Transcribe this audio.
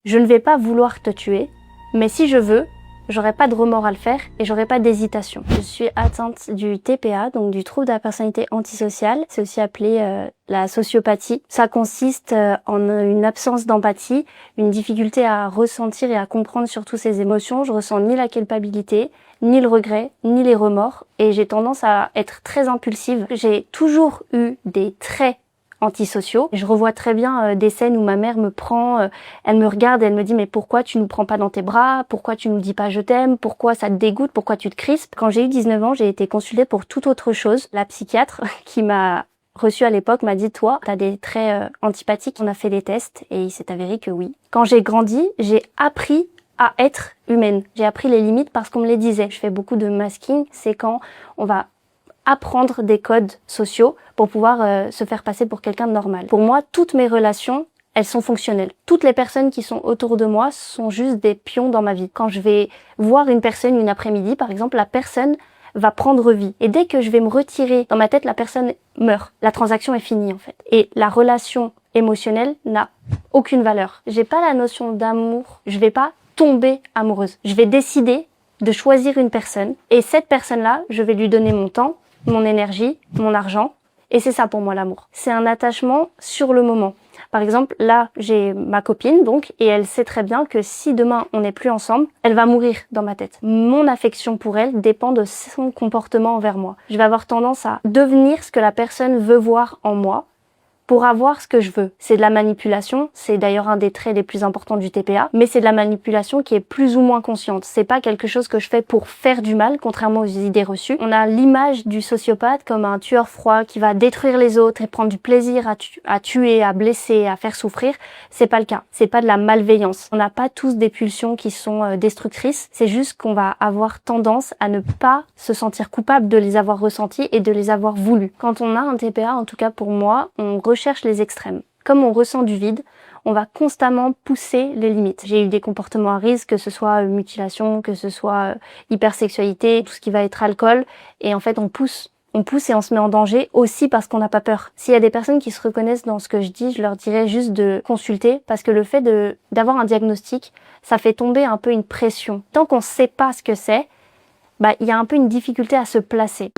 Je ne vais pas vouloir te tuer, mais si je veux, j'aurai pas de remords à le faire et j'aurai pas d'hésitation. Je suis atteinte du TPA, donc du trouble de la personnalité antisociale. C'est aussi appelé la sociopathie. Ça consiste en une absence d'empathie, une difficulté à ressentir et à comprendre surtout ses émotions. Je ressens ni la culpabilité, ni le regret, ni les remords, et j'ai tendance à être très impulsive. J'ai toujours eu des traits antisociaux. Je revois très bien des scènes où ma mère me prend, elle me regarde et elle me dit « mais pourquoi tu nous prends pas dans tes bras? Pourquoi tu nous dis pas je t'aime? Pourquoi ça te dégoûte? Pourquoi tu te crispes ?» Quand j'ai eu 19 ans, j'ai été consultée pour toute autre chose. La psychiatre qui m'a reçue à l'époque m'a dit « toi, t'as des traits antipathiques ?» On a fait des tests et il s'est avéré que oui. Quand j'ai grandi, j'ai appris à être humaine. J'ai appris les limites parce qu'on me les disait. Je fais beaucoup de masking, c'est quand on va apprendre des codes sociaux pour pouvoir se faire passer pour quelqu'un de normal. Pour moi, toutes mes relations, elles sont fonctionnelles. Toutes les personnes qui sont autour de moi sont juste des pions dans ma vie. Quand je vais voir une personne une après-midi, par exemple, la personne va prendre vie. Et dès que je vais me retirer, dans ma tête, la personne meurt. La transaction est finie, en fait. Et la relation émotionnelle n'a aucune valeur. J'ai pas la notion d'amour. Je vais pas tomber amoureuse. Je vais décider de choisir une personne. Et cette personne-là, je vais lui donner mon temps, mon énergie, mon argent, et c'est ça pour moi l'amour. C'est un attachement sur le moment. Par exemple, là, j'ai ma copine, donc, et elle sait très bien que si demain on n'est plus ensemble, elle va mourir dans ma tête. Mon affection pour elle dépend de son comportement envers moi. Je vais avoir tendance à devenir ce que la personne veut voir en moi, pour avoir ce que je veux. C'est de la manipulation, c'est d'ailleurs un des traits les plus importants du TPA, mais c'est de la manipulation qui est plus ou moins consciente. C'est pas quelque chose que je fais pour faire du mal, contrairement aux idées reçues. On a l'image du sociopathe comme un tueur froid qui va détruire les autres et prendre du plaisir à tuer, à blesser, à faire souffrir. C'est pas le cas. C'est pas de la malveillance. On n'a pas tous des pulsions qui sont destructrices. C'est juste qu'on va avoir tendance à ne pas se sentir coupable de les avoir ressentis et de les avoir voulus. Quand on a un TPA, en tout cas pour moi, on recherche les extrêmes. Comme on ressent du vide, on va constamment pousser les limites. J'ai eu des comportements à risque, que ce soit mutilation, que ce soit hypersexualité, tout ce qui va être alcool, et en fait on pousse et on se met en danger aussi parce qu'on n'a pas peur. S'il y a des personnes qui se reconnaissent dans ce que je dis, je leur dirais juste de consulter, parce que le fait d'avoir un diagnostic, ça fait tomber un peu une pression. Tant qu'on sait pas ce que c'est, il y a un peu une difficulté à se placer.